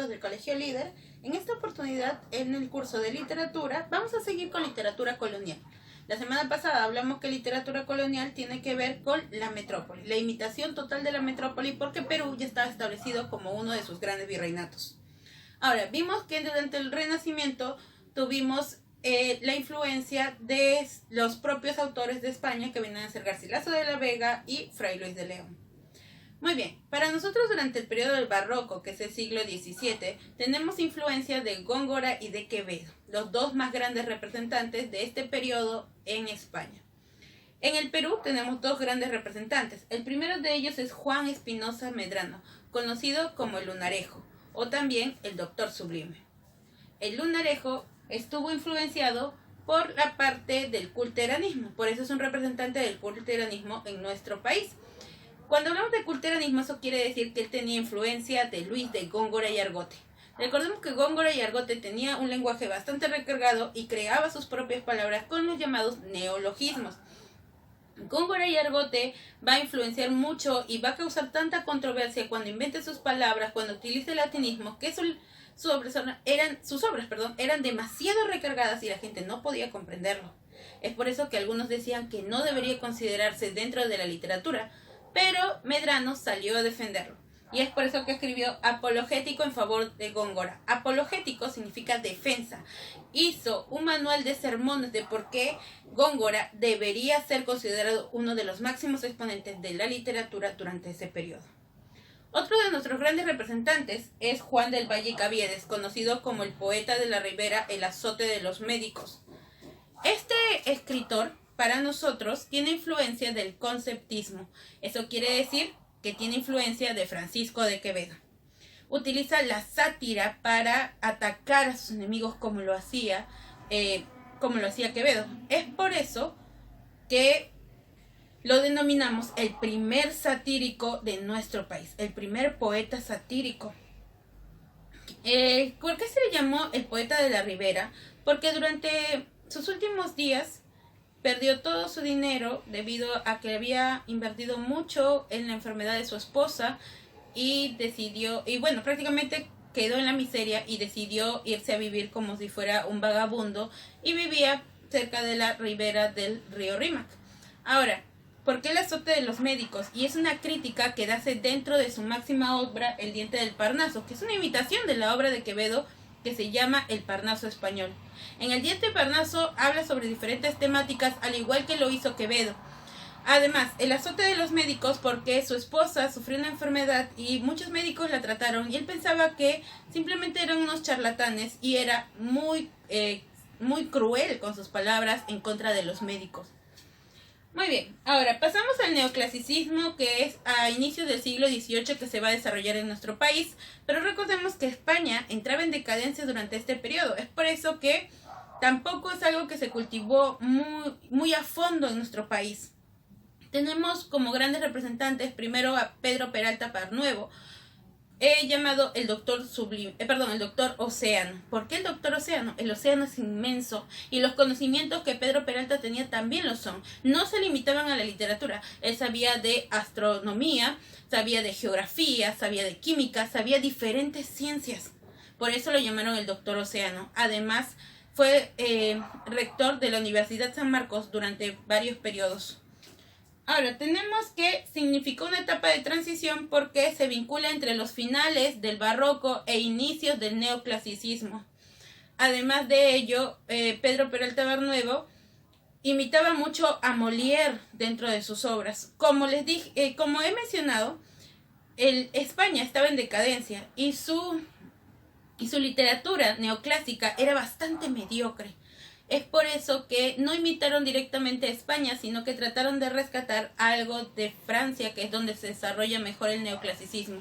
chicos del Colegio Líder. En esta oportunidad, en el curso de literatura, vamos a seguir con literatura colonial. La semana pasada hablamos que literatura colonial tiene que ver con la metrópoli, la imitación total de la metrópoli, porque Perú ya estaba establecido como uno de sus grandes virreinatos. Ahora, vimos que durante el Renacimiento tuvimos la influencia de los propios autores de España, que venían a ser Garcilaso de la Vega y Fray Luis de León. Muy bien, para nosotros durante el periodo del Barroco, que es el siglo XVII, tenemos influencia de Góngora y de Quevedo, los dos más grandes representantes de este periodo en España. En el Perú tenemos dos grandes representantes. El primero de ellos es Juan Espinosa Medrano, conocido como el Lunarejo, o también el Doctor Sublime. El Lunarejo estuvo influenciado por la parte del culteranismo, por eso es un representante del culteranismo en nuestro país. Cuando hablamos de culteranismo, eso quiere decir que él tenía influencia de Luis de Góngora y Argote. Recordemos que Góngora y Argote tenía un lenguaje bastante recargado y creaba sus propias palabras con los llamados neologismos. Góngora y Argote va a influenciar mucho y va a causar tanta controversia cuando invente sus palabras, cuando utilice latinismo, que sus obras eran demasiado recargadas y la gente no podía comprenderlo. Es por eso que algunos decían que no debería considerarse dentro de la literatura, pero Medrano salió a defenderlo. Y es por eso que escribió Apologético en favor de Góngora. Apologético significa defensa. Hizo un manual de sermones de por qué Góngora debería ser considerado uno de los máximos exponentes de la literatura durante ese periodo. Otro de nuestros grandes representantes es Juan del Valle Caviedes, conocido como el poeta de la Ribera, el azote de los médicos. Este escritor, para nosotros, tiene influencia del conceptismo. Eso quiere decir que tiene influencia de Francisco de Quevedo. Utiliza la sátira para atacar a sus enemigos como lo hacía Quevedo. Es por eso que lo denominamos el primer satírico de nuestro país, el primer poeta satírico. ¿Por qué se le llamó el poeta de la Ribera? Porque durante sus últimos días perdió todo su dinero debido a que había invertido mucho en la enfermedad de su esposa y prácticamente quedó en la miseria y decidió irse a vivir como si fuera un vagabundo y vivía cerca de la ribera del río Rímac. Ahora, ¿por qué el azote de los médicos? Y es una crítica que hace dentro de su máxima obra, El diente del Parnaso, que es una imitación de la obra de Quevedo que se llama El Parnaso español. En El diente del Parnaso habla sobre diferentes temáticas, al igual que lo hizo Quevedo. Además, el azote de los médicos, porque su esposa sufrió una enfermedad y muchos médicos la trataron y él pensaba que simplemente eran unos charlatanes y era muy cruel con sus palabras en contra de los médicos. Muy bien, ahora pasamos al neoclasicismo, que es a inicios del siglo XVIII que se va a desarrollar en nuestro país, pero recordemos que España entraba en decadencia durante este periodo. Es por eso que tampoco es algo que se cultivó muy a fondo en nuestro país. Tenemos como grandes representantes primero a Pedro Peralta Parnuevo, llamado el Doctor el Doctor Océano. ¿Por qué el Doctor Océano? El océano es inmenso y los conocimientos que Pedro Peralta tenía también lo son. No se limitaban a la literatura. Él sabía de astronomía, sabía de geografía, sabía de química, sabía diferentes ciencias. Por eso lo llamaron el Doctor Océano. Además, fue rector de la Universidad San Marcos durante varios periodos. Ahora, tenemos que significó una etapa de transición porque se vincula entre los finales del barroco e inicios del neoclasicismo. Además de ello, Pedro Peralta Parnuevo imitaba mucho a Molière dentro de sus obras. Como he mencionado, España estaba en decadencia y su literatura neoclásica era bastante mediocre. Es por eso que no imitaron directamente a España, sino que trataron de rescatar algo de Francia, que es donde se desarrolla mejor el neoclasicismo.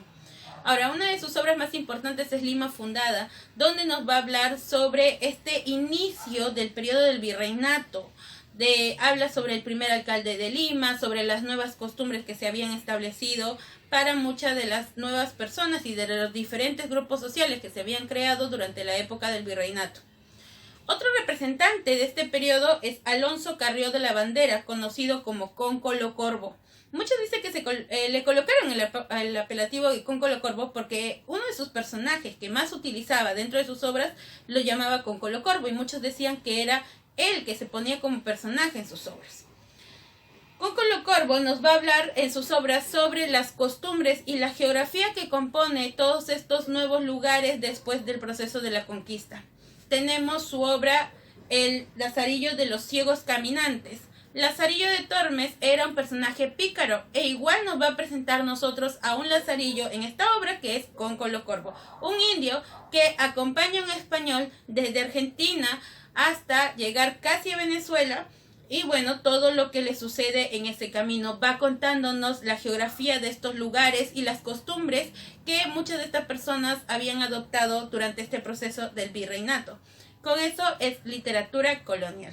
Ahora, una de sus obras más importantes es Lima Fundada, donde nos va a hablar sobre este inicio del periodo del virreinato. Habla sobre el primer alcalde de Lima, sobre las nuevas costumbres que se habían establecido para muchas de las nuevas personas y de los diferentes grupos sociales que se habían creado durante la época del virreinato. Otro representante de este periodo es Alonso Carrió de la Bandera, conocido como Cóncolo Corvo, Muchos dicen que le colocaron el apelativo de Cóncolo Corvo porque uno de sus personajes que más utilizaba dentro de sus obras lo llamaba Cóncolo Corvo, y muchos decían que era él que se ponía como personaje en sus obras. Cóncolo Corvo nos va a hablar en sus obras sobre las costumbres y la geografía que compone todos estos nuevos lugares después del proceso de la conquista. Tenemos su obra El Lazarillo de los Ciegos Caminantes. Lazarillo de Tormes era un personaje pícaro e igual nos va a presentar nosotros a un Lazarillo en esta obra que es Cóncolo Corvo, un indio que acompaña a un español desde Argentina hasta llegar casi a Venezuela. Y bueno, todo lo que le sucede en ese camino va contándonos la geografía de estos lugares y las costumbres que muchas de estas personas habían adoptado durante este proceso del virreinato. Con eso es literatura colonial.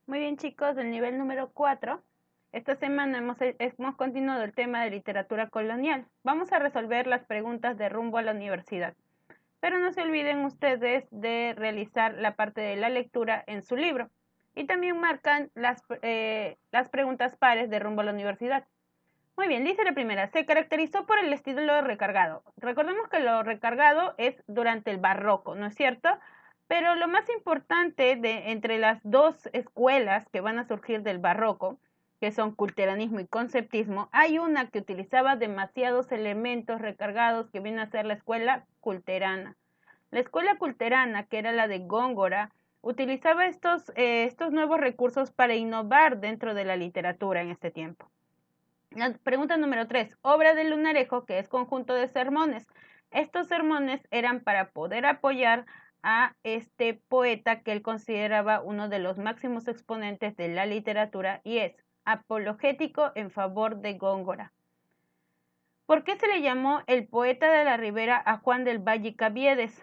Muy bien, chicos, del nivel número 4. Esta semana hemos continuado el tema de literatura colonial. Vamos a resolver las preguntas de rumbo a la universidad. Pero no se olviden ustedes de realizar la parte de la lectura en su libro. Y también marcan las preguntas pares de rumbo a la universidad. Muy bien, dice la primera. Se caracterizó por el estilo recargado. Recordemos que lo recargado es durante el barroco, ¿no es cierto? Pero lo más importante entre las dos escuelas que van a surgir del barroco, que son culteranismo y conceptismo, hay una que utilizaba demasiados elementos recargados, que viene a ser la escuela culterana. La escuela culterana, que era la de Góngora, utilizaba estos nuevos recursos para innovar dentro de la literatura en este tiempo. La pregunta número 3. Obra del Lunarejo, que es conjunto de sermones. Estos sermones eran para poder apoyar a este poeta que él consideraba uno de los máximos exponentes de la literatura, y es apologético en favor de Góngora. ¿Por qué se le llamó el poeta de la Ribera a Juan del Valle y Caviedes?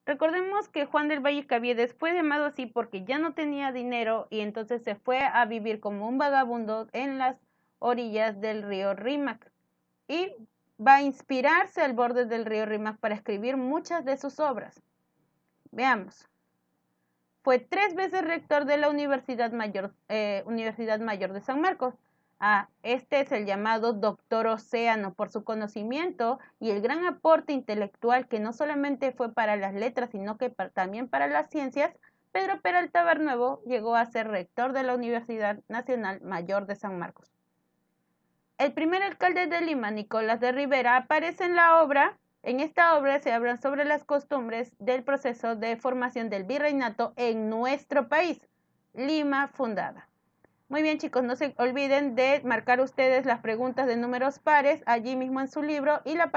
Recordemos que Juan del Valle y Caviedes fue llamado así porque ya no tenía dinero y entonces se fue a vivir como un vagabundo en las orillas del río Rímac, y va a inspirarse al borde del río Rímac para escribir muchas de sus obras. Veamos. Fue 3 veces rector de la Universidad Mayor de San Marcos. Este es el llamado Doctor Océano por su conocimiento y el gran aporte intelectual que no solamente fue para las letras, sino que también para las ciencias. Pedro Peralta Barnuevo llegó a ser rector de la Universidad Nacional Mayor de San Marcos. El primer alcalde de Lima, Nicolás de Rivera, aparece en la obra. En esta obra se habla sobre las costumbres del proceso de formación del virreinato en nuestro país, Lima fundada. Muy bien, chicos, no se olviden de marcar ustedes las preguntas de números pares allí mismo en su libro y la